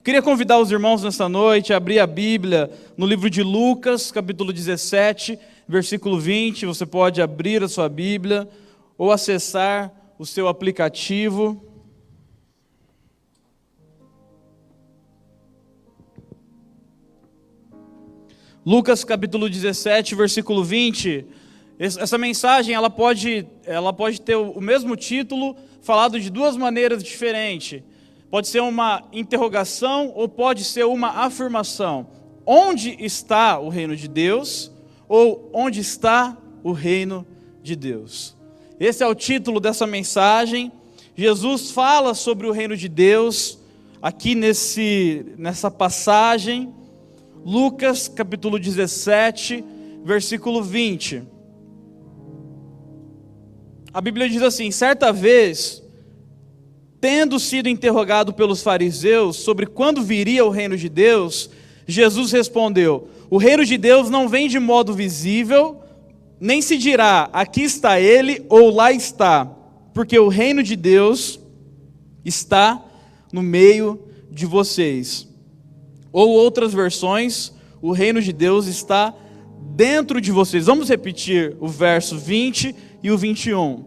Queria convidar os irmãos nesta noite a abrir a Bíblia no livro de Lucas, capítulo 17, versículo 20. Você pode abrir a sua Bíblia ou acessar o seu aplicativo. Lucas, capítulo 17, versículo 20. Essa mensagem ela pode ter o mesmo título, falado de duas maneiras diferentes. Pode ser uma interrogação ou pode ser uma afirmação. Onde está o reino de Deus? Ou onde está o reino de Deus? Esse é o título dessa mensagem. Jesus fala sobre o reino de Deus aqui nessa passagem. Lucas capítulo 17, versículo 20. A Bíblia diz assim: certa vez, tendo sido interrogado pelos fariseus sobre quando viria o reino de Deus, Jesus respondeu: o reino de Deus não vem de modo visível, nem se dirá, aqui está ele ou lá está, porque o reino de Deus está no meio de vocês. Ou outras versões, o reino de Deus está dentro de vocês. Vamos repetir o verso 20 e o 21.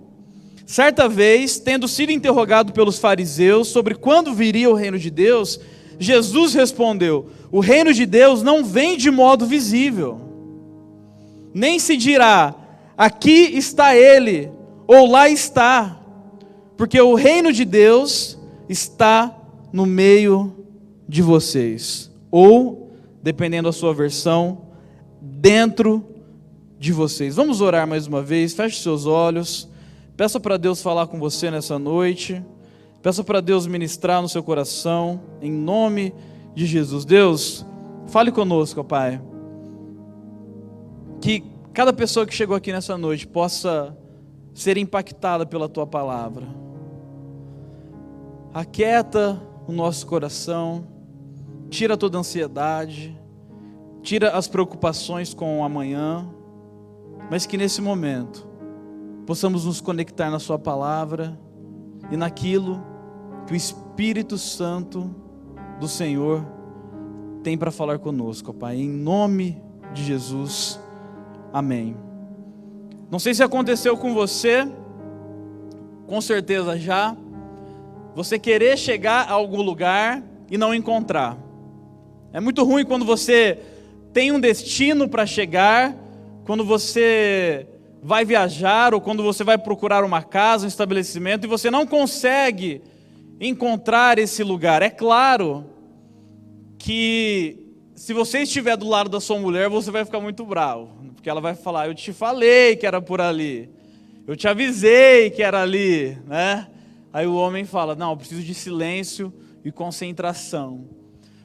Certa vez, tendo sido interrogado pelos fariseus sobre quando viria o reino de Deus, Jesus respondeu: o reino de Deus não vem de modo visível, nem se dirá, aqui está ele, ou lá está, porque o reino de Deus está no meio de vocês, ou, dependendo da sua versão, dentro de vocês. Vamos orar mais uma vez, feche seus olhos. Peça para Deus falar com você nessa noite. Peça para Deus ministrar no seu coração, em nome de Jesus. Deus, fale conosco, ó Pai. Que cada pessoa que chegou aqui nessa noite possa ser impactada pela Tua palavra. Aquieta o nosso coração, tira toda a ansiedade, tira as preocupações com o amanhã, mas que nesse momento possamos nos conectar na Sua palavra e naquilo que o Espírito Santo do Senhor tem para falar conosco, Pai, em nome de Jesus, amém. Não sei se aconteceu com você, com certeza já, você querer chegar a algum lugar e não encontrar. É muito ruim quando você tem um destino para chegar, quando você vai viajar ou quando você vai procurar uma casa, um estabelecimento e você não consegue encontrar esse lugar. É claro que se você estiver do lado da sua mulher, você vai ficar muito bravo, porque ela vai falar: eu te falei que era por ali, eu te avisei que era ali, né? Aí o homem fala: não, eu preciso de silêncio e concentração.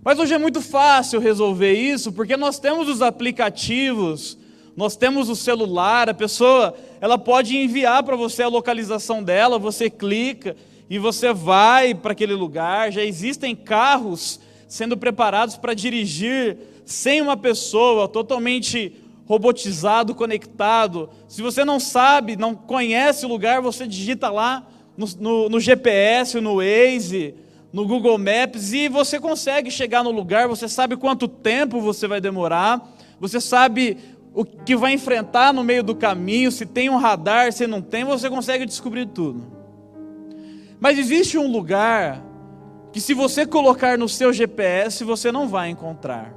Mas hoje é muito fácil resolver isso, porque nós temos os aplicativos, nós temos o celular, a pessoa ela pode enviar para você a localização dela, você clica e você vai para aquele lugar. Já existem carros sendo preparados para dirigir sem uma pessoa, totalmente robotizado, conectado. Se você não sabe, não conhece o lugar, você digita lá no GPS, no Waze, no Google Maps e você consegue chegar no lugar. Você sabe quanto tempo você vai demorar, você sabe o que vai enfrentar no meio do caminho, se tem um radar, se não tem, você consegue descobrir tudo. Mas existe um lugar que se você colocar no seu GPS, você não vai encontrar.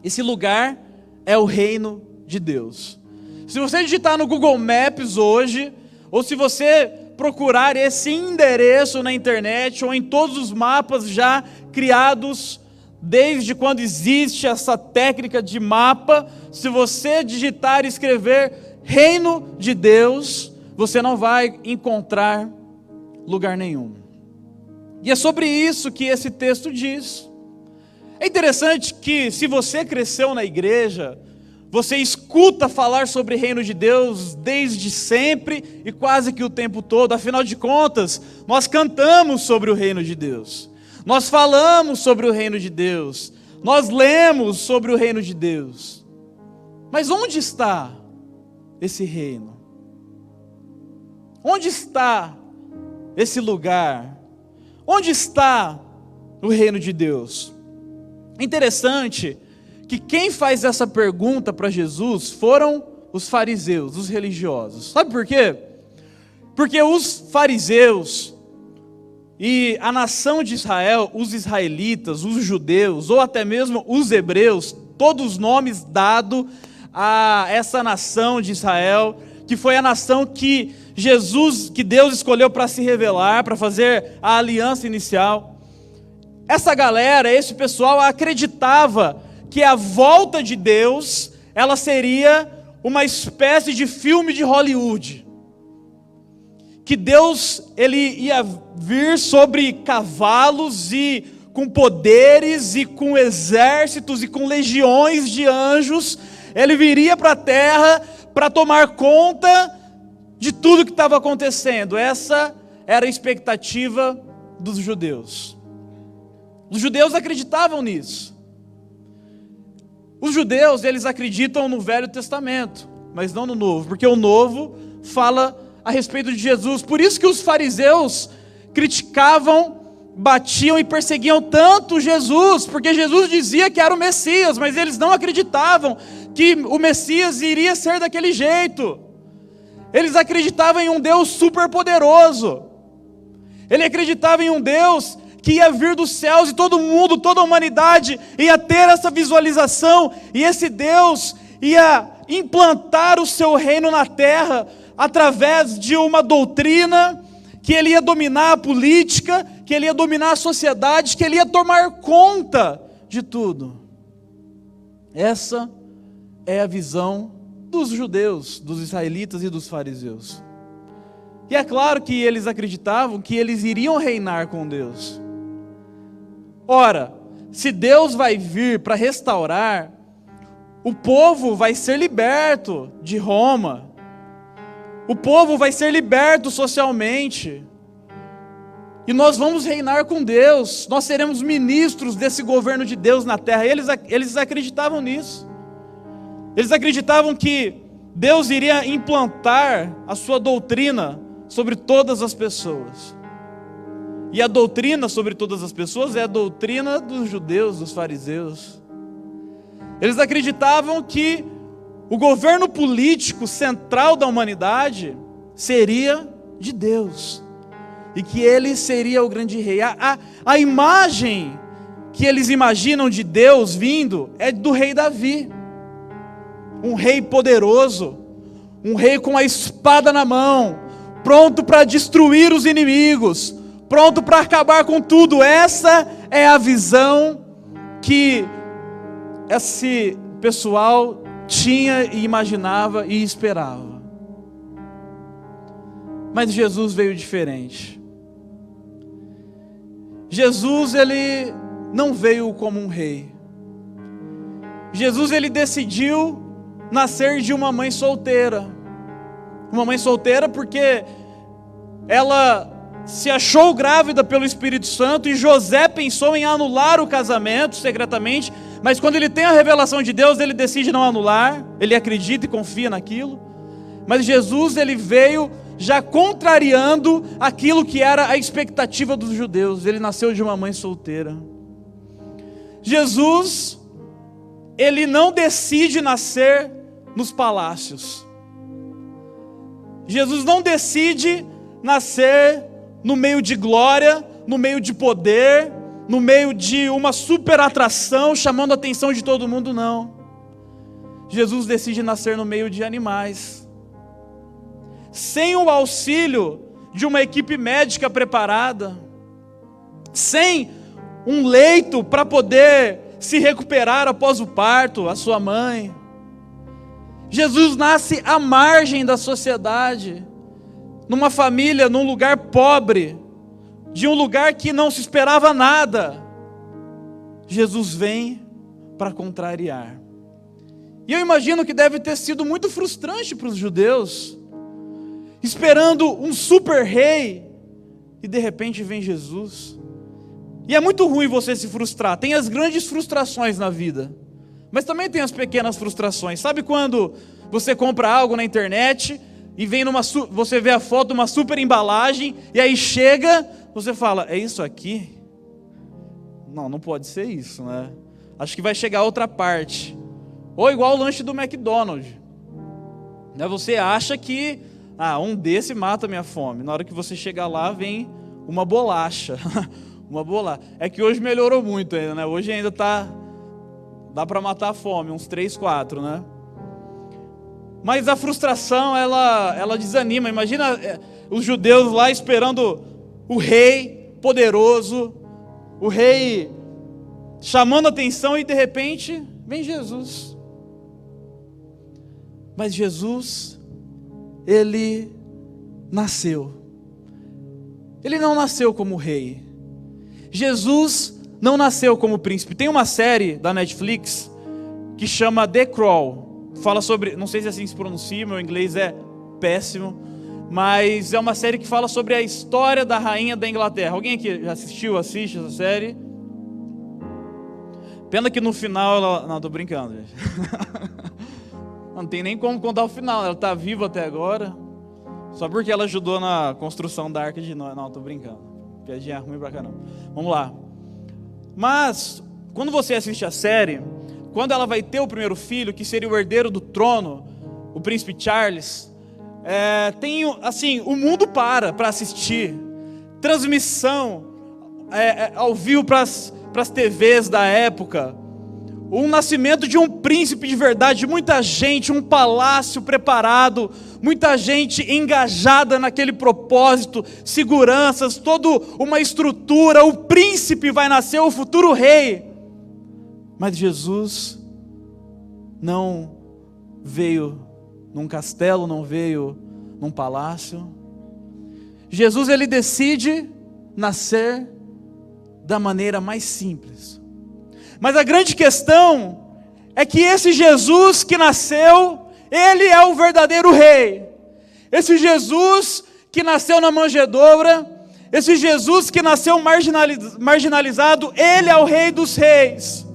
Esse lugar é o reino de Deus. Se você digitar no Google Maps hoje, ou se você procurar esse endereço na internet, ou em todos os mapas já criados, desde quando existe essa técnica de mapa, se você digitar e escrever reino de Deus, você não vai encontrar lugar nenhum. E é sobre isso que esse texto diz. É interessante que se você cresceu na igreja, você escuta falar sobre reino de Deus desde sempre e quase que o tempo todo. Afinal de contas, nós cantamos sobre o reino de Deus. Nós falamos sobre o reino de Deus, nós lemos sobre o reino de Deus. Mas onde está esse reino? Onde está esse lugar? Onde está o reino de Deus? Interessante que quem faz essa pergunta para Jesus foram os fariseus, os religiosos. Sabe por quê? Porque os fariseus e a nação de Israel, os israelitas, os judeus, ou até mesmo os hebreus, todos os nomes dados a essa nação de Israel, que foi a nação que Deus escolheu para se revelar, para fazer a aliança inicial. Essa galera, esse pessoal acreditava que a volta de Deus, ela seria uma espécie de filme de Hollywood. Que Deus, ele ia vir sobre cavalos e com poderes e com exércitos e com legiões de anjos. Ele viria para a terra para tomar conta de tudo que estava acontecendo. Essa era a expectativa dos judeus. Os judeus acreditavam nisso. Os judeus, eles acreditam no Velho Testamento, mas não no Novo, porque o Novo fala a respeito de Jesus. Por isso que os fariseus criticavam, batiam e perseguiam tanto Jesus, porque Jesus dizia que era o Messias, mas eles não acreditavam que o Messias iria ser daquele jeito. Eles acreditavam em um Deus super poderoso. Ele acreditava em um Deus que ia vir dos céus e todo mundo, toda a humanidade ia ter essa visualização, e esse Deus ia implantar o seu reino na terra através de uma doutrina, que ele ia dominar a política, que ele ia dominar a sociedade, que ele ia tomar conta de tudo. Essa é a visão dos judeus, dos israelitas e dos fariseus. E é claro que eles acreditavam que eles iriam reinar com Deus. Ora, se Deus vai vir para restaurar, o povo vai ser liberto de Roma. O povo vai ser liberto socialmente. E nós vamos reinar com Deus. Nós seremos ministros desse governo de Deus na terra. Eles acreditavam nisso. Eles acreditavam que Deus iria implantar a sua doutrina sobre todas as pessoas. E a doutrina sobre todas as pessoas é a doutrina dos judeus, dos fariseus. Eles acreditavam que o governo político central da humanidade seria de Deus. E que ele seria o grande rei. A imagem que eles imaginam de Deus vindo é do rei Davi. Um rei poderoso, um rei com a espada na mão, pronto para destruir os inimigos, pronto para acabar com tudo. Essa é a visão que esse pessoal tinha e imaginava e esperava. Mas Jesus veio diferente. Jesus, ele não veio como um rei. Jesus, ele decidiu nascer de uma mãe solteira. Uma mãe solteira porque ela se achou grávida pelo Espírito Santo, e José pensou em anular o casamento secretamente, mas quando ele tem a revelação de Deus, ele decide não anular, ele acredita e confia naquilo. Mas Jesus, ele veio já contrariando aquilo que era a expectativa dos judeus. Ele nasceu de uma mãe solteira. Jesus, ele não decide nascer nos palácios. Jesus não decide nascer no meio de glória, no meio de poder, no meio de uma super atração, chamando a atenção de todo mundo, não. Jesus decide nascer no meio de animais, sem o auxílio de uma equipe médica preparada, sem um leito para poder se recuperar após o parto, a sua mãe. Jesus nasce à margem da sociedade, numa família, num lugar pobre, de um lugar que não se esperava nada. Jesus vem para contrariar. E eu imagino que deve ter sido muito frustrante para os judeus, esperando um super rei, e de repente vem Jesus. E é muito ruim você se frustrar. Tem as grandes frustrações na vida, mas também tem as pequenas frustrações. Sabe quando você compra algo na internet e vem você vê a foto de uma super embalagem, e aí chega, você fala, é isso aqui? não pode ser isso, né? Acho que vai chegar outra parte. Ou igual o lanche do McDonald's. Né? Você acha que, um desse mata a minha fome. Na hora que você chegar lá, vem uma bolacha. Uma bolacha. É que hoje melhorou muito ainda, né? Hoje ainda dá para matar a fome, uns 3, 4, né? Mas a frustração, ela desanima. Imagina os judeus lá esperando o rei poderoso, o rei chamando atenção, e de repente vem Jesus. Mas Jesus, ele nasceu. Ele não nasceu como rei. Jesus não nasceu como príncipe. Tem uma série da Netflix que chama The Crown. Fala sobre, não sei se assim se pronuncia, meu inglês é péssimo, mas é uma série que fala sobre a história da rainha da Inglaterra. Alguém aqui já assiste essa série? Pena que no final ela... Não, tô brincando, gente. Não tem nem como contar o final. Ela está viva até agora, só porque ela ajudou na construção da Arca de Noé. Não, tô brincando. Piadinha ruim pra caramba. Vamos lá. Mas, quando você assiste a série, quando ela vai ter o primeiro filho, que seria o herdeiro do trono, o príncipe Charles, tem, assim, o mundo para assistir. Transmissão ao vivo para as TVs da época. O nascimento de um príncipe de verdade, muita gente, um palácio preparado, muita gente engajada naquele propósito, seguranças, toda uma estrutura. O príncipe vai nascer, o futuro rei. Mas Jesus não veio num castelo, não veio num palácio. Jesus, ele decide nascer da maneira mais simples. Mas a grande questão é que esse Jesus que nasceu, ele é o verdadeiro rei. Esse Jesus que nasceu na manjedoura, esse Jesus que nasceu marginalizado, ele é o rei dos reis.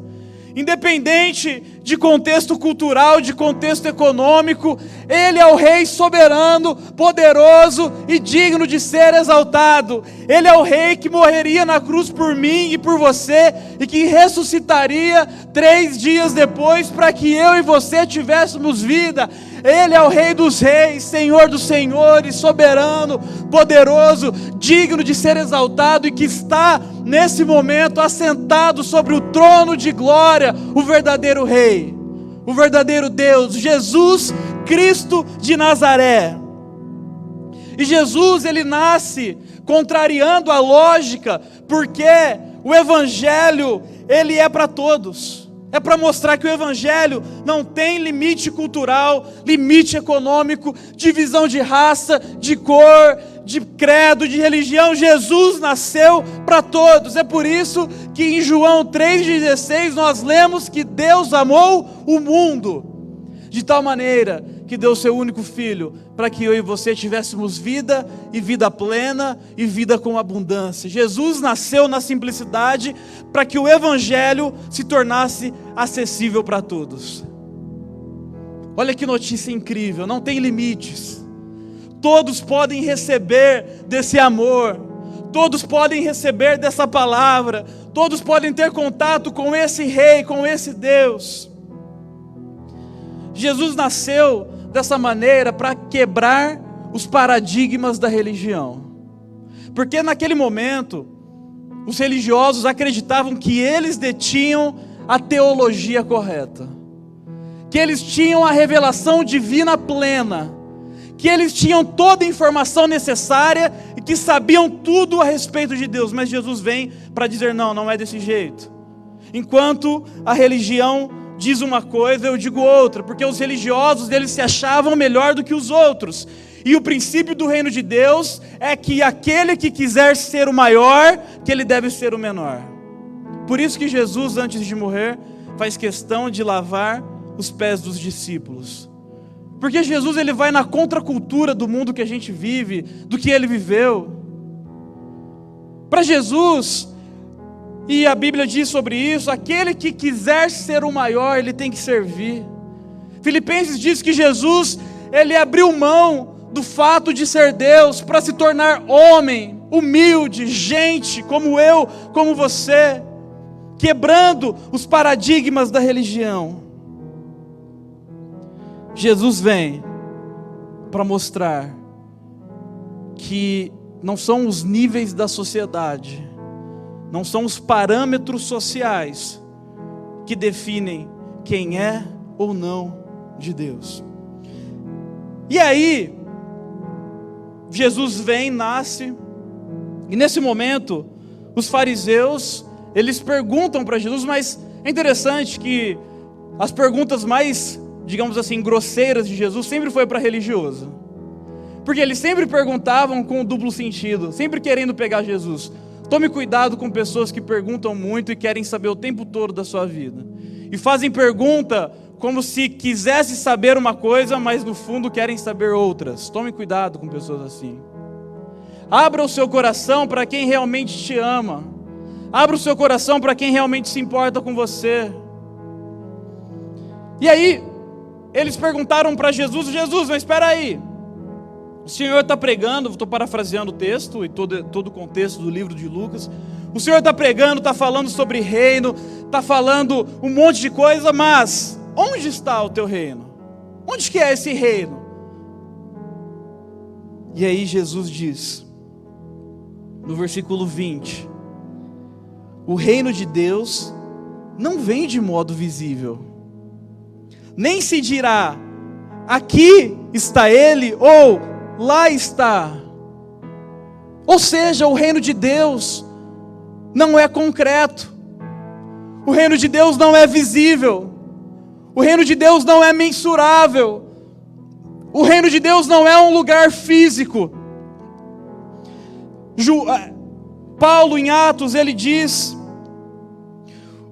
Independente de contexto cultural, de contexto econômico, ele é o rei soberano, poderoso e digno de ser exaltado. Ele é o rei que morreria na cruz por mim e por você, e que ressuscitaria 3 dias depois para que eu e você tivéssemos vida. Ele é o rei dos reis, Senhor dos senhores, soberano, poderoso, digno de ser exaltado, e que está nesse momento assentado sobre o trono de glória, o verdadeiro rei, o verdadeiro Deus, Jesus Cristo de Nazaré. E Jesus, ele nasce contrariando a lógica, porque o evangelho, ele é para todos. É para mostrar que o evangelho não tem limite cultural, limite econômico, divisão de raça, de cor, de credo, de religião. Jesus nasceu para todos. É por isso que em João 3,16 nós lemos que Deus amou o mundo de tal maneira que deu seu único filho, para que eu e você tivéssemos vida, e vida plena, e vida com abundância. Jesus nasceu na simplicidade, para que o evangelho se tornasse acessível para todos. Olha que notícia incrível, não tem limites. Todos podem receber desse amor, todos podem receber dessa palavra, todos podem ter contato com esse rei, com esse Deus. Jesus nasceu dessa maneira para quebrar os paradigmas da religião. Porque naquele momento, os religiosos acreditavam que eles detinham a teologia correta, que eles tinham a revelação divina plena, que eles tinham toda a informação necessária e que sabiam tudo a respeito de Deus. Mas Jesus vem para dizer: não é desse jeito. Enquanto a religião diz uma coisa, eu digo outra, porque os religiosos, eles se achavam melhor do que os outros. E o princípio do reino de Deus é que aquele que quiser ser o maior, que ele deve ser o menor. Por isso que Jesus, antes de morrer, faz questão de lavar os pés dos discípulos. Porque Jesus, ele vai na contracultura do mundo que a gente vive, do que ele viveu. Para Jesus, e a Bíblia diz sobre isso, aquele que quiser ser o maior, ele tem que servir. Filipenses diz que Jesus, ele abriu mão do fato de ser Deus para se tornar homem, humilde, gente como eu, como você. quebrando os paradigmas da religião. Jesus vem para mostrar que não são os níveis da sociedade, não são os parâmetros sociais que definem quem é ou não de Deus. E aí, Jesus vem, nasce, e nesse momento, os fariseus, eles perguntam para Jesus, mas é interessante que as perguntas mais, digamos assim, grosseiras de Jesus sempre foi para religioso. Porque eles sempre perguntavam com duplo sentido, sempre querendo pegar Jesus. Tome cuidado com pessoas que perguntam muito e querem saber o tempo todo da sua vida. E fazem pergunta como se quisesse saber uma coisa, mas no fundo querem saber outras. Tome cuidado com pessoas assim. Abra o seu coração para quem realmente te ama. Abra o seu coração para quem realmente se importa com você. E aí, eles perguntaram para Jesus, mas espera aí. O Senhor está pregando, estou parafraseando o texto e todo o contexto do livro de Lucas. O Senhor está pregando, está falando sobre reino, está falando um monte de coisa, mas onde está o teu reino? Onde que é esse reino? E aí Jesus diz, no versículo 20, o reino de Deus não vem de modo visível, nem se dirá, aqui está ele, ou lá está. Ou seja, o reino de Deus não é concreto, o reino de Deus não é visível, o reino de Deus não é mensurável, o reino de Deus não é um lugar físico. Paulo em Atos, ele diz,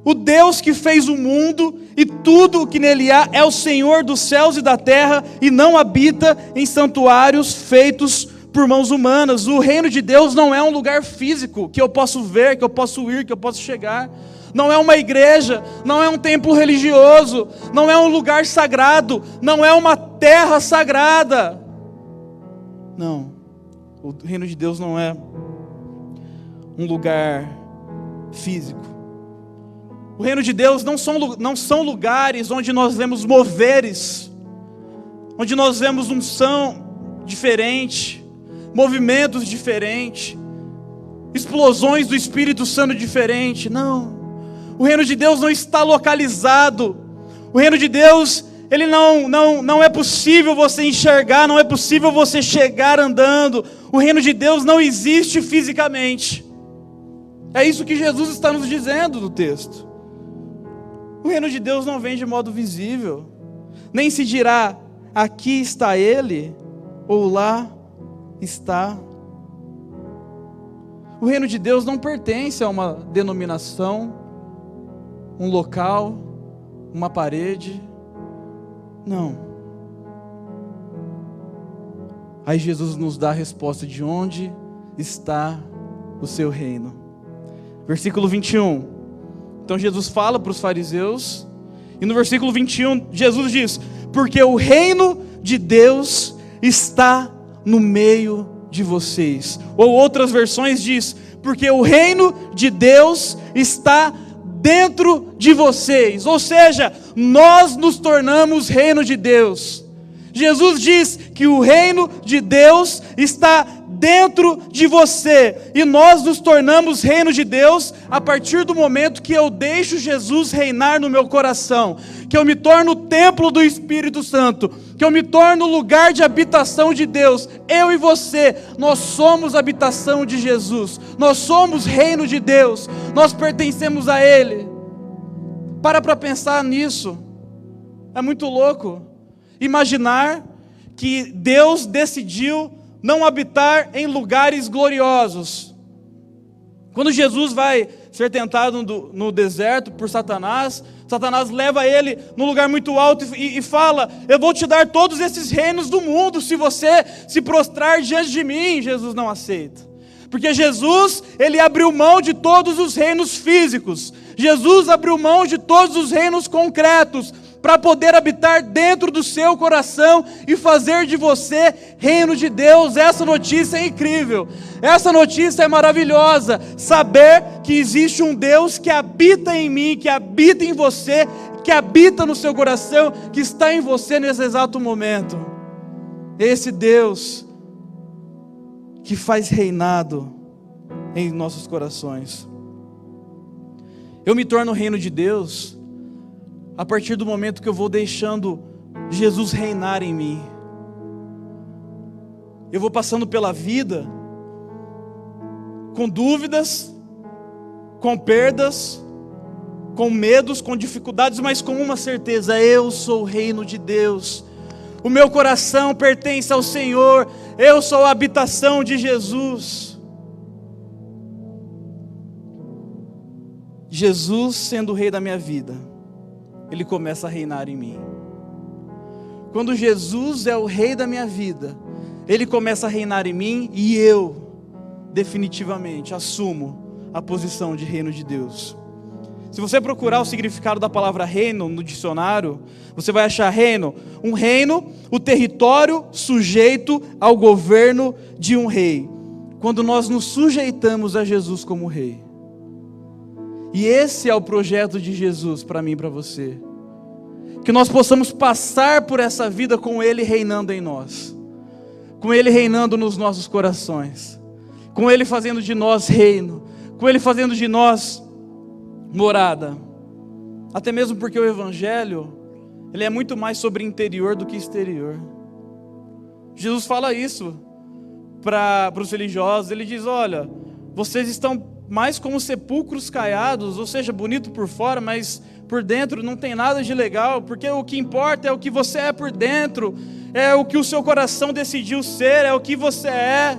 o Deus que fez o mundo e tudo o que nele há é o Senhor dos céus e da terra e não habita em santuários feitos por mãos humanas. O reino de Deus não é um lugar físico que eu posso ver, que eu posso ir, que eu posso chegar. Não é uma igreja, não é um templo religioso, não é um lugar sagrado, não é uma terra sagrada. Não, o reino de Deus não é um lugar físico. O reino de Deus não são lugares onde nós vemos moveres, onde nós vemos unção diferente, movimentos diferentes, explosões do Espírito Santo diferente. Não, o reino de Deus não está localizado. O reino de Deus, ele não é possível você enxergar, não é possível você chegar andando. O reino de Deus não existe fisicamente. É isso que Jesus está nos dizendo no texto. O reino de Deus não vem de modo visível, nem se dirá, aqui está ele, ou lá está. O reino de Deus não pertence a uma denominação, um local, uma parede. Não. Aí Jesus nos dá a resposta de onde está o seu reino. Versículo 21. Então Jesus fala para os fariseus, e no versículo 21, Jesus diz, porque o reino de Deus está no meio de vocês. Ou outras versões diz, porque o reino de Deus está dentro de vocês. Ou seja, nós nos tornamos reino de Deus. Jesus diz que o reino de Deus está dentro de você, e nós nos tornamos reino de Deus a partir do momento que eu deixo Jesus reinar no meu coração, que eu me torno o templo do Espírito Santo, que eu me torno o lugar de habitação de Deus. Eu e você, nós somos habitação de Jesus, nós somos reino de Deus, nós pertencemos a Ele. Para pensar nisso, é muito louco imaginar que Deus decidiu não habitar em lugares gloriosos. Quando Jesus vai ser tentado no deserto por Satanás, Satanás leva ele num lugar muito alto e fala, eu vou te dar todos esses reinos do mundo, se você se prostrar diante de mim. Jesus não aceita, porque Jesus, ele abriu mão de todos os reinos físicos, Jesus abriu mão de todos os reinos concretos, para poder habitar dentro do seu coração e fazer de você reino de Deus. Essa notícia é incrível, essa notícia é maravilhosa, saber que existe um Deus que habita em mim, que habita em você, que habita no seu coração, que está em você nesse exato momento. Esse Deus que faz reinado em nossos corações. Eu me torno reino de Deus a partir do momento que eu vou deixando Jesus reinar em mim. Eu vou passando pela vida com dúvidas, com perdas, com medos, com dificuldades, mas com uma certeza: eu sou o reino de Deus. O meu coração pertence ao Senhor, eu sou a habitação de Jesus. Jesus sendo o rei da minha vida, Ele começa a reinar em mim. Quando Jesus é o rei da minha vida, Ele começa a reinar em mim e eu, definitivamente, assumo a posição de reino de Deus. Se você procurar o significado da palavra reino no dicionário, você vai achar reino, um reino, o território sujeito ao governo de um rei. Quando nós nos sujeitamos a Jesus como rei. E esse é o projeto de Jesus para mim e para você. Que nós possamos passar por essa vida com Ele reinando em nós. Com Ele reinando nos nossos corações. Com Ele fazendo de nós reino. Com Ele fazendo de nós morada. Até mesmo porque o Evangelho, ele é muito mais sobre interior do que exterior. Jesus fala isso para os religiosos. Ele diz: olha, vocês estão mais como sepulcros caiados, ou seja, bonito por fora, mas por dentro não tem nada de legal, porque o que importa é o que você é por dentro, é o que o seu coração decidiu ser, é o que você é,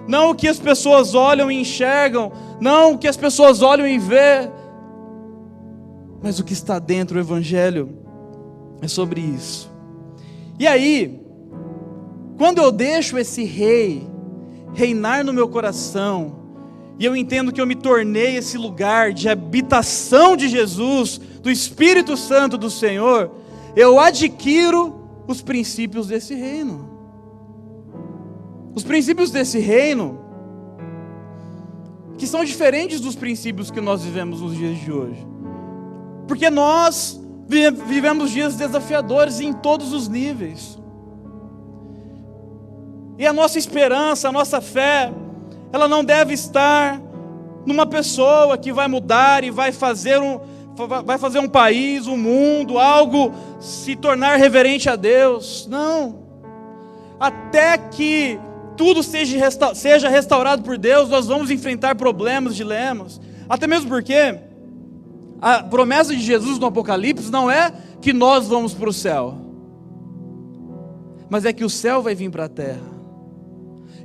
não o que as pessoas olham e enxergam, não o que as pessoas olham e vê, mas o que está dentro. O Evangelho é sobre isso. E aí, quando eu deixo esse rei reinar no meu coração, e eu entendo que eu me tornei esse lugar de habitação de Jesus, do Espírito Santo do Senhor, eu adquiro os princípios desse reino. Os princípios desse reino, que são diferentes dos princípios que nós vivemos nos dias de hoje. Porque nós vivemos dias desafiadores em todos os níveis. E a nossa esperança, a nossa fé, ela não deve estar numa pessoa que vai mudar e vai fazer um país, um mundo, algo se tornar reverente a Deus. Não. Até que tudo seja restaurado por Deus, nós vamos enfrentar problemas, dilemas. Até mesmo porque a promessa de Jesus no Apocalipse não é que nós vamos para o céu, mas é que o céu vai vir para a terra.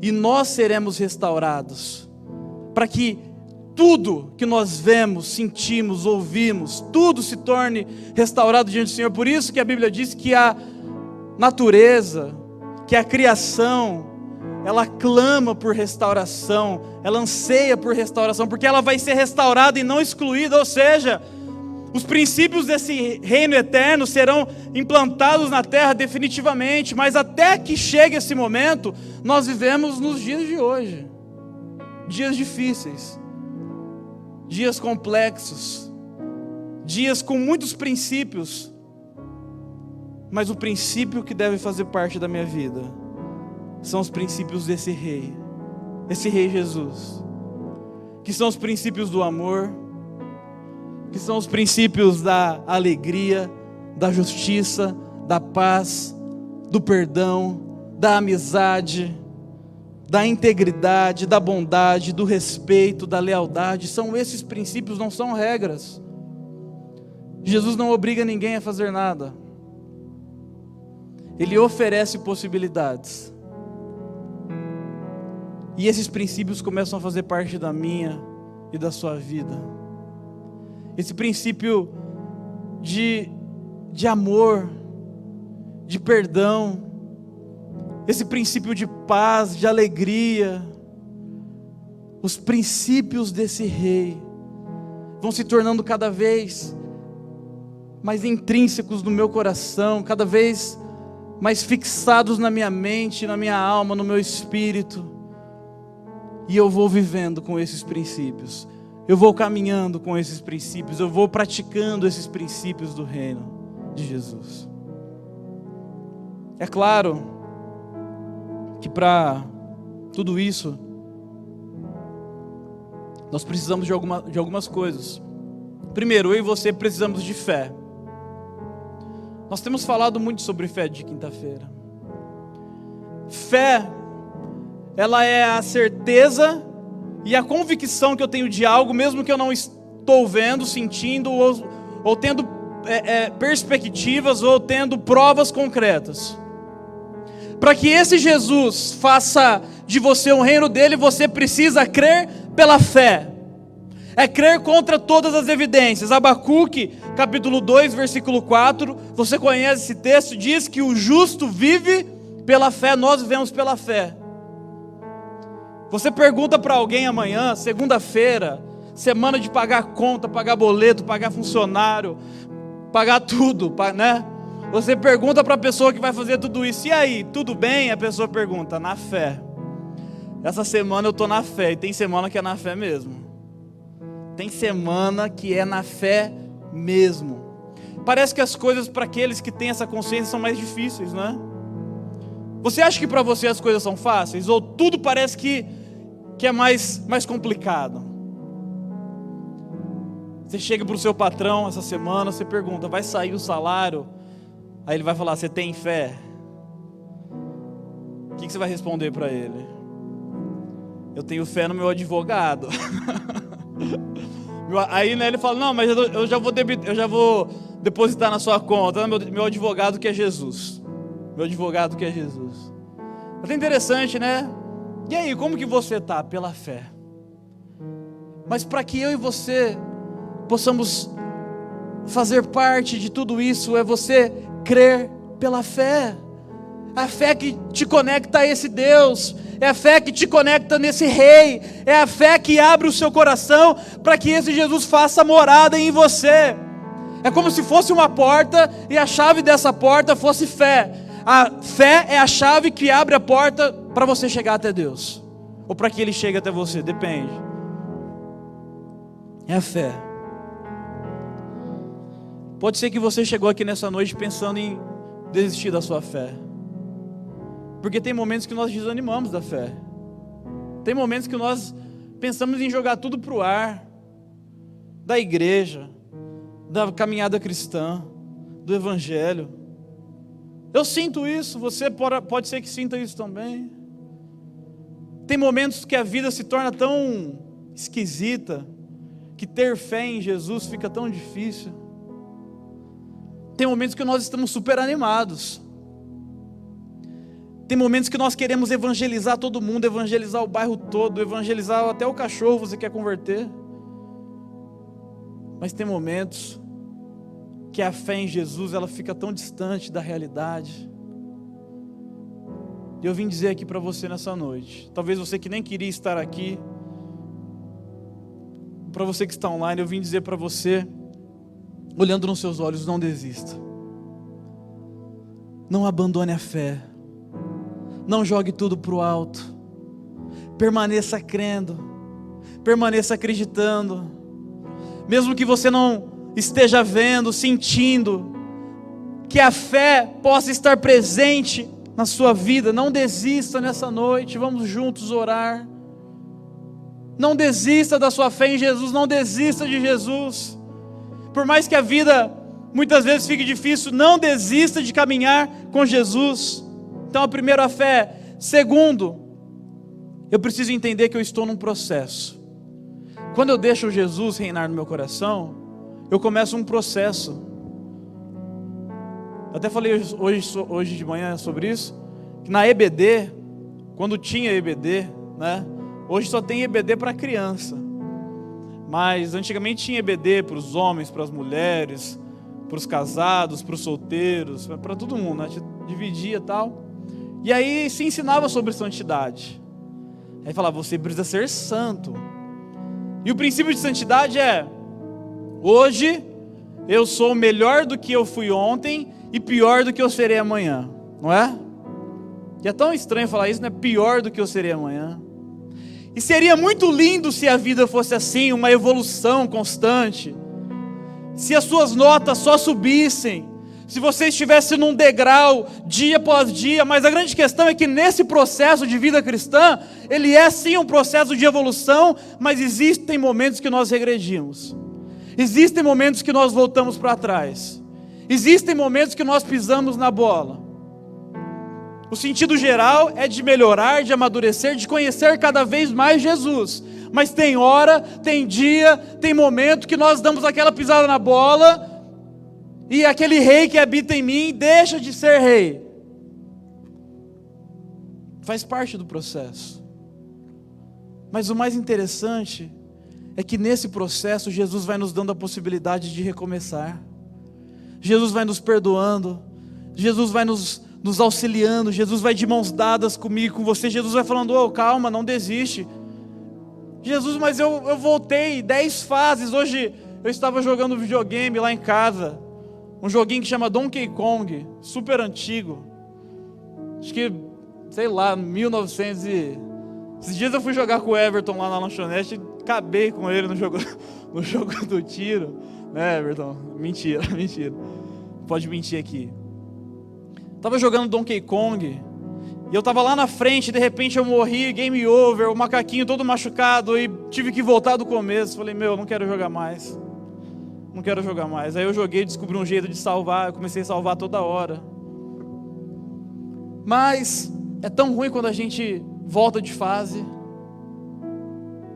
E nós seremos restaurados, para que tudo que nós vemos, sentimos, ouvimos, tudo se torne restaurado diante do Senhor. Por isso que a Bíblia diz que a natureza, que a criação, ela clama por restauração, ela anseia por restauração, porque ela vai ser restaurada e não excluída, ou seja, os princípios desse reino eterno serão implantados na terra definitivamente, mas até que chegue esse momento, nós vivemos nos dias de hoje, dias difíceis, dias complexos, dias com muitos princípios, mas o princípio que deve fazer parte da minha vida são os princípios desse rei Jesus, que são os princípios do amor, que são os princípios da alegria, da justiça, da paz, do perdão, da amizade, da integridade, da bondade, do respeito, da lealdade. São esses princípios, não são regras. Jesus não obriga ninguém a fazer nada. Ele oferece possibilidades. E esses princípios começam a fazer parte da minha e da sua vida. Esse princípio de amor, de perdão, esse princípio de paz, de alegria, os princípios desse rei vão se tornando cada vez mais intrínsecos no meu coração, cada vez mais fixados na minha mente, na minha alma, no meu espírito. E eu vou vivendo com esses princípios. Eu vou caminhando com esses princípios. Eu vou praticando esses princípios do reino de Jesus. É claro que para tudo isso, nós precisamos de algumas coisas. Primeiro, eu e você precisamos de fé. Nós temos falado muito sobre fé de quinta-feira. Fé, ela é a certeza e a convicção que eu tenho de algo, mesmo que eu não estou vendo, sentindo, ou tendo perspectivas, ou tendo provas concretas. Para que esse Jesus faça de você o reino dele, você precisa crer pela fé. É crer contra todas as evidências. Abacuque, capítulo 2, versículo 4, você conhece esse texto, diz que o justo vive pela fé, nós vivemos pela fé. Você pergunta para alguém amanhã, segunda-feira, semana de pagar conta, pagar boleto, pagar funcionário, pagar tudo, né? Você pergunta para a pessoa que vai fazer tudo isso, e aí, tudo bem? A pessoa pergunta, na fé. Essa semana eu estou na fé, e tem semana que é na fé mesmo. Tem semana que é na fé mesmo. Parece que as coisas para aqueles que têm essa consciência são mais difíceis, não é? Você acha que para você as coisas são fáceis? Ou tudo parece que é mais complicado? Você chega para o seu patrão essa semana, você pergunta, vai sair o salário? Aí ele vai falar, você tem fé? O que você vai responder para ele? Eu tenho fé no meu advogado. Aí, né, ele fala, não, mas eu já vou depositar na sua conta, meu advogado que é Jesus. Meu advogado que é Jesus. Mas é interessante, né? E aí, como que você está? Pela fé. Mas para que eu e você possamos fazer parte de tudo isso, é você crer pela fé. A fé que te conecta a esse Deus, é a fé que te conecta nesse Rei, é a fé que abre o seu coração para que esse Jesus faça morada em você. É como se fosse uma porta e a chave dessa porta fosse fé. A fé é a chave que abre a porta para você chegar até Deus, ou para que Ele chegue até você, depende. É a fé. Pode ser que você chegou aqui nessa noite pensando em desistir da sua fé. Porque tem momentos que nós desanimamos da fé. Tem momentos que nós pensamos em jogar tudo para o ar. Da igreja, da caminhada cristã, do evangelho. Eu sinto isso, você pode ser que sinta isso também. Tem momentos que a vida se torna tão esquisita, que ter fé em Jesus fica tão difícil. Tem momentos que nós estamos super animados. Tem momentos que nós queremos evangelizar todo mundo, evangelizar o bairro todo, evangelizar até o cachorro você quer converter. Mas tem momentos que a fé em Jesus ela fica tão distante da realidade. E eu vim dizer aqui para você nessa noite, talvez você que nem queria estar aqui, para você que está online, eu vim dizer para você, olhando nos seus olhos, não desista. Não abandone a fé. Não jogue tudo para o alto. Permaneça crendo. Permaneça acreditando. Mesmo que você não esteja vendo, sentindo, que a fé possa estar presente na sua vida. Não desista nessa noite. Vamos juntos orar. Não desista da sua fé em Jesus. Não desista de Jesus. Por mais que a vida muitas vezes fique difícil, não desista de caminhar com Jesus. Então, a primeira, a fé. Segundo, eu preciso entender que eu estou num processo. Quando eu deixo Jesus reinar no meu coração, eu começo um processo. Eu até falei hoje de manhã sobre isso, que na EBD, quando tinha EBD, né? Hoje só tem EBD para criança. Mas antigamente tinha EBD para os homens, para as mulheres, para os casados, para os solteiros, para todo mundo, né? Dividia e tal. E aí se ensinava sobre santidade. Aí falava, você precisa ser santo. E o princípio de santidade é, hoje eu sou melhor do que eu fui ontem e pior do que eu serei amanhã, não é? E é tão estranho falar isso, né? Pior do que eu serei amanhã. E seria muito lindo se a vida fosse assim, uma evolução constante. Se as suas notas só subissem, se você estivesse num degrau dia após dia, mas a grande questão é que nesse processo de vida cristã, ele é sim um processo de evolução, mas existem momentos que nós regredimos. Existem momentos que nós voltamos para trás. Existem momentos que nós pisamos na bola. O sentido geral é de melhorar, de amadurecer, de conhecer cada vez mais Jesus. Mas tem hora, tem dia, tem momento que nós damos aquela pisada na bola e aquele rei que habita em mim deixa de ser rei. Faz parte do processo. Mas o mais interessante é que nesse processo Jesus vai nos dando a possibilidade de recomeçar. Jesus vai nos perdoando. Jesus vai nos auxiliando. Jesus vai de mãos dadas comigo, com você. Jesus vai falando, oh, calma, não desiste. Jesus, mas eu voltei 10 fases. Hoje eu estava jogando videogame lá em casa. Um joguinho que chama Donkey Kong, super antigo. Acho que, sei lá, 1900 e... Esses dias eu fui jogar com o Everton lá na lanchonete e acabei com ele no jogo do tiro. Né, Everton? Mentira. Pode mentir aqui. Tava jogando Donkey Kong e eu tava lá na frente, de repente eu morri, game over, o macaquinho todo machucado e tive que voltar do começo. Falei, não quero jogar mais. Não quero jogar mais. Aí eu joguei, descobri um jeito de salvar, eu comecei a salvar toda hora. Mas é tão ruim quando a gente volta de fase,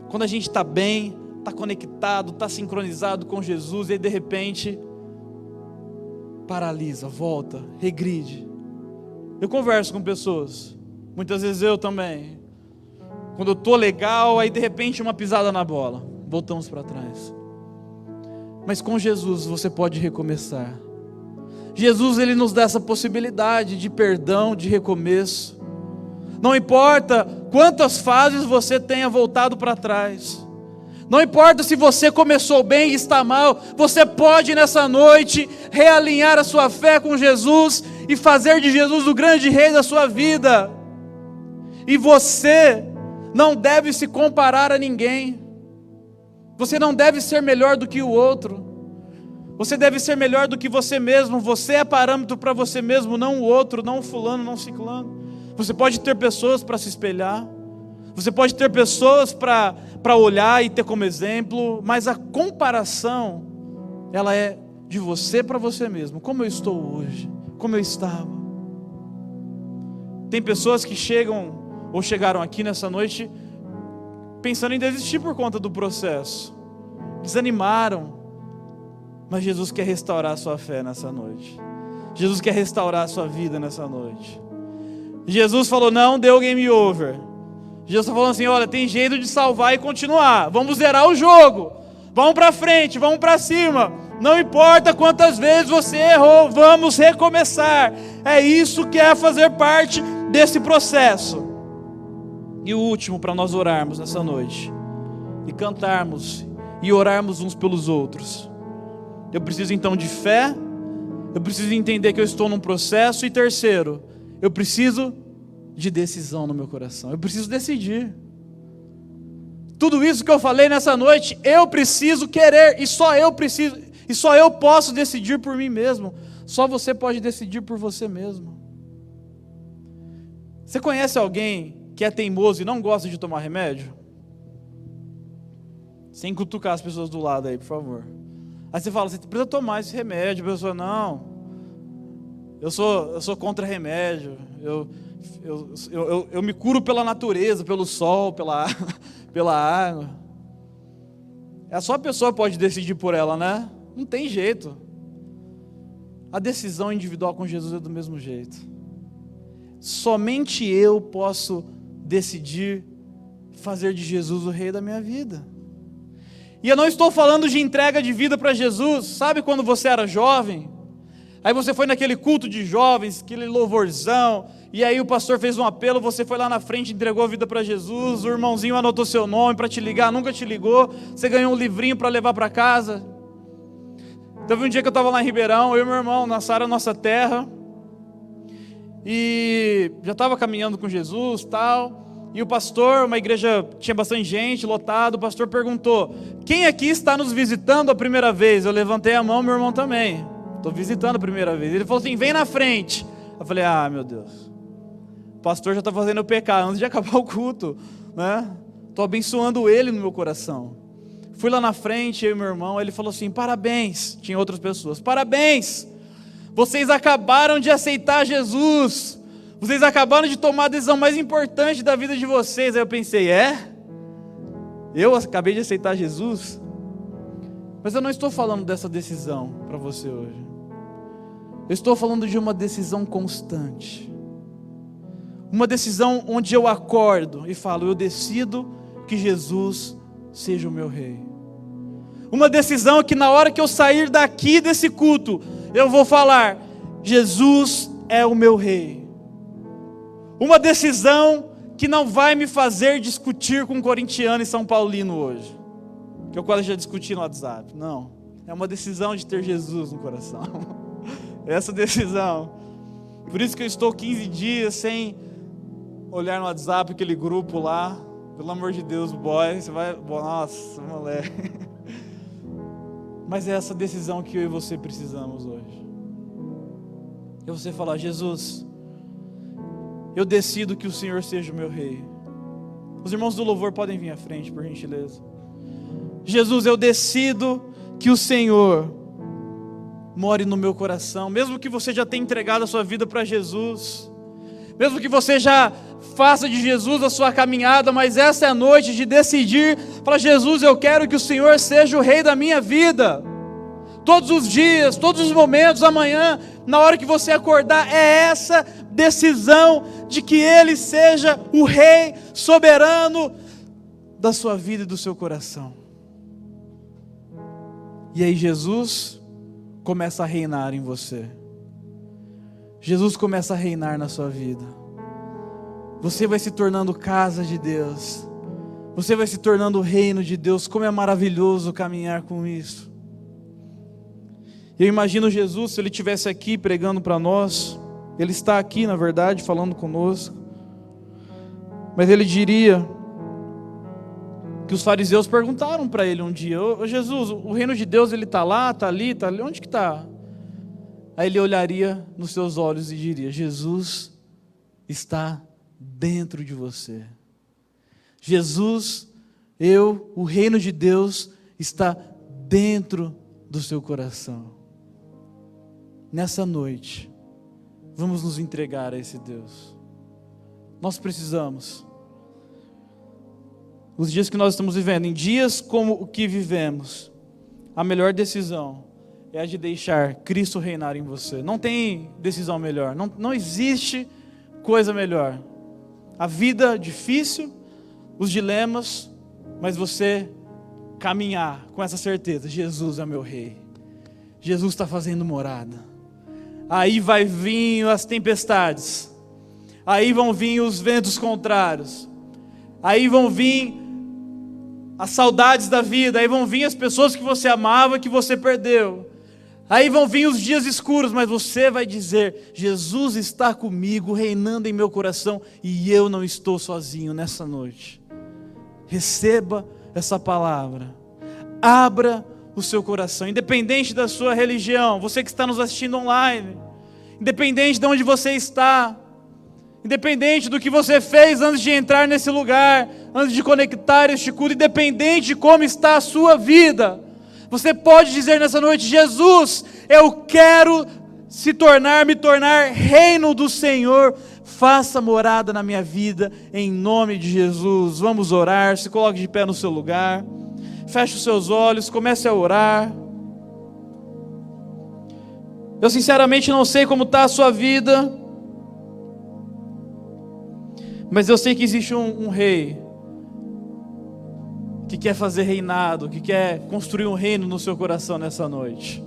quando a gente está bem, está conectado, está sincronizado com Jesus, e aí de repente paralisa, volta, regride. Eu converso com pessoas, muitas vezes eu também, quando eu estou legal, aí de repente uma pisada na bola, voltamos para trás. Mas com Jesus você pode recomeçar. Jesus, ele nos dá essa possibilidade de perdão, de recomeço. Não importa quantas fases você tenha voltado para trás. Não importa se você começou bem e está mal. Você pode nessa noite realinhar a sua fé com Jesus e fazer de Jesus o grande rei da sua vida. E você não deve se comparar a ninguém. Você não deve ser melhor do que o outro. Você deve ser melhor do que você mesmo. Você é parâmetro para você mesmo, não o outro, não o fulano, não o ciclano. Você pode ter pessoas para se espelhar. Você pode ter pessoas para olhar e ter como exemplo. Mas a comparação, ela é de você para você mesmo. Como eu estou hoje? Como eu estava? Tem pessoas que chegam ou chegaram aqui nessa noite pensando em desistir por conta do processo. Desanimaram. Mas Jesus quer restaurar a sua fé nessa noite. Jesus quer restaurar a sua vida nessa noite. Jesus falou, não deu game over. Jesus falou assim, olha, tem jeito de salvar e continuar. Vamos zerar o jogo. Vamos para frente, vamos para cima. Não importa quantas vezes você errou, vamos recomeçar. É isso que é fazer parte desse processo. E o último, para nós orarmos nessa noite. E cantarmos e orarmos uns pelos outros. Eu preciso então de fé. Eu preciso entender que eu estou num processo. E terceiro, eu preciso de decisão no meu coração. Eu preciso decidir. Tudo isso que eu falei nessa noite, eu preciso querer. E só eu posso decidir por mim mesmo. Só você pode decidir por você mesmo. Você conhece alguém que é teimoso e não gosta de tomar remédio? Sem cutucar as pessoas do lado aí, por favor. Aí você fala, você precisa tomar esse remédio. A pessoa, não, eu sou contra remédio. Eu me curo pela natureza, pelo sol, pela água. É só a pessoa pode decidir por ela, né? Não tem jeito. A decisão individual com Jesus é do mesmo jeito. Somente eu posso decidir fazer de Jesus o rei da minha vida. E eu não estou falando de entrega de vida para Jesus. Sabe quando você era jovem? Aí você foi naquele culto de jovens, aquele louvorzão, e aí o pastor fez um apelo, você foi lá na frente, entregou a vida para Jesus, o irmãozinho anotou seu nome para te ligar, nunca te ligou, você ganhou um livrinho para levar para casa. Teve um dia que eu estava lá em Ribeirão, eu e meu irmão, nasceram a nossa terra, e já estava caminhando com Jesus e tal, e o pastor, uma igreja tinha bastante gente, lotado, o pastor perguntou: quem aqui está nos visitando a primeira vez? Eu levantei a mão, meu irmão também, estou visitando a primeira vez. Ele falou assim: vem na frente. Eu falei: ah, meu Deus, o pastor já está fazendo eu pecar antes de acabar o culto, né? Estou abençoando ele no meu coração. Fui lá na frente, eu e meu irmão, ele falou assim: parabéns. Tinha outras pessoas: parabéns, vocês acabaram de aceitar Jesus, vocês acabaram de tomar a decisão mais importante da vida de vocês. Aí eu pensei: eu acabei de aceitar Jesus? Mas eu não estou falando dessa decisão para você hoje. Eu estou falando de uma decisão constante, uma decisão onde eu acordo e falo: eu decido que Jesus seja o meu rei. Uma decisão que na hora que eu sair daqui desse culto, eu vou falar: Jesus é o meu rei. Uma decisão que não vai me fazer discutir com corintiano e São Paulino hoje, que eu quase já discuti no WhatsApp. Não, é uma decisão de ter Jesus no coração. Essa decisão. Por isso que eu estou 15 dias sem olhar no WhatsApp, aquele grupo lá. Pelo amor de Deus, boy, você vai... Nossa, moleque. Mas é essa decisão que eu e você precisamos hoje. É você falar: Jesus, eu decido que o Senhor seja o meu rei. Os irmãos do louvor podem vir à frente, por gentileza. Jesus, eu decido que o Senhor more no meu coração. Mesmo que você já tenha entregado a sua vida para Jesus, mesmo que você já faça de Jesus a sua caminhada, mas essa é a noite de decidir para Jesus: eu quero que o Senhor seja o rei da minha vida. Todos os dias, todos os momentos, amanhã, na hora que você acordar, é essa decisão de que Ele seja o rei soberano da sua vida e do seu coração. E aí Jesus começa a reinar em você. Jesus começa a reinar na sua vida. Você vai se tornando casa de Deus. Você vai se tornando o reino de Deus. Como é maravilhoso caminhar com isso. Eu imagino Jesus, se Ele estivesse aqui pregando para nós. Ele está aqui, na verdade, falando conosco. Mas Ele diria que os fariseus perguntaram para Ele um dia: ô Jesus, o reino de Deus, Ele está lá, está ali, onde que está? Aí Ele olharia nos seus olhos e diria: Jesus está dentro de você. Jesus, o reino de Deus está dentro do seu coração. Nessa noite, vamos nos entregar a esse Deus. Nós precisamos. Os dias que nós estamos vivendo, em dias como o que vivemos, a melhor decisão é a de deixar Cristo reinar em você. Não tem decisão melhor, não existe coisa melhor. A vida difícil, os dilemas, mas você caminhar com essa certeza: Jesus é meu rei, Jesus está fazendo morada. Aí vai vir as tempestades, aí vão vir os ventos contrários, aí vão vir as saudades da vida, aí vão vir as pessoas que você amava, que você perdeu, aí vão vir os dias escuros, mas você vai dizer: Jesus está comigo, reinando em meu coração, e eu não estou sozinho nessa noite. Receba essa palavra, abra o seu coração, independente da sua religião, você que está nos assistindo online, independente de onde você está, independente do que você fez antes de entrar nesse lugar, antes de conectar este culto, independente de como está a sua vida, você pode dizer nessa noite: Jesus, eu quero me tornar reino do Senhor, faça morada na minha vida, em nome de Jesus. Vamos orar, se coloque de pé no seu lugar, feche os seus olhos, comece a orar. Eu sinceramente não sei como está a sua vida, mas eu sei que existe um rei que quer fazer reinado, que quer construir um reino no seu coração nessa noite.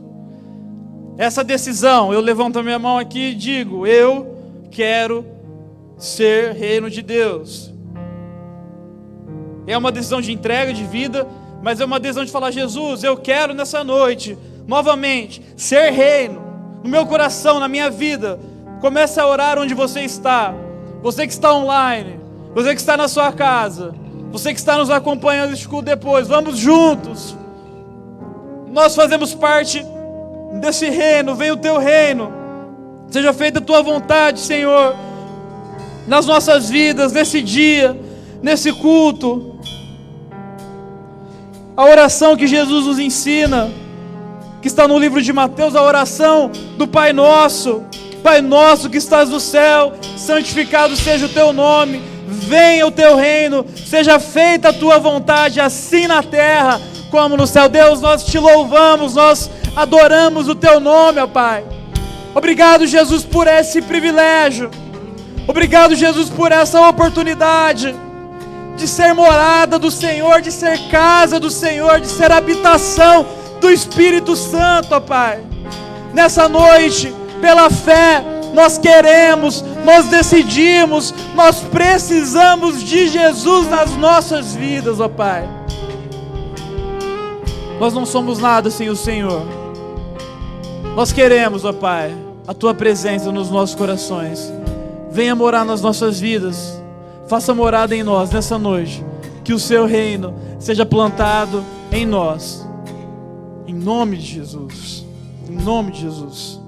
Essa decisão, eu levanto a minha mão aqui e digo: eu quero ser reino de Deus. É uma decisão de entrega de vida, mas é uma decisão de falar: Jesus, eu quero nessa noite novamente, ser reino no meu coração, na minha vida. Comece a orar onde você está. Você que está online, você que está na sua casa, você que está nos acompanhando neste culto depois, vamos juntos. Nós fazemos parte desse reino. Venha o teu reino, seja feita a tua vontade, Senhor, nas nossas vidas, nesse dia, nesse culto. A oração que Jesus nos ensina, que está no livro de Mateus, a oração do Pai Nosso. Pai nosso que estás no céu, santificado seja o teu nome, venha o teu reino, seja feita a tua vontade, assim na terra como no céu. Deus, nós te louvamos, nós adoramos o teu nome, ó Pai. Obrigado, Jesus, por esse privilégio. Obrigado, Jesus, por essa oportunidade de ser morada do Senhor, de ser casa do Senhor, de ser habitação do Espírito Santo, ó Pai. Nessa noite, pela fé, nós queremos, nós decidimos, nós precisamos de Jesus nas nossas vidas, ó Pai. Nós não somos nada sem o Senhor. Nós queremos, ó Pai, a Tua presença nos nossos corações. Venha morar nas nossas vidas. Faça morada em nós nessa noite. Que o Seu reino seja plantado em nós. Em nome de Jesus. Em nome de Jesus.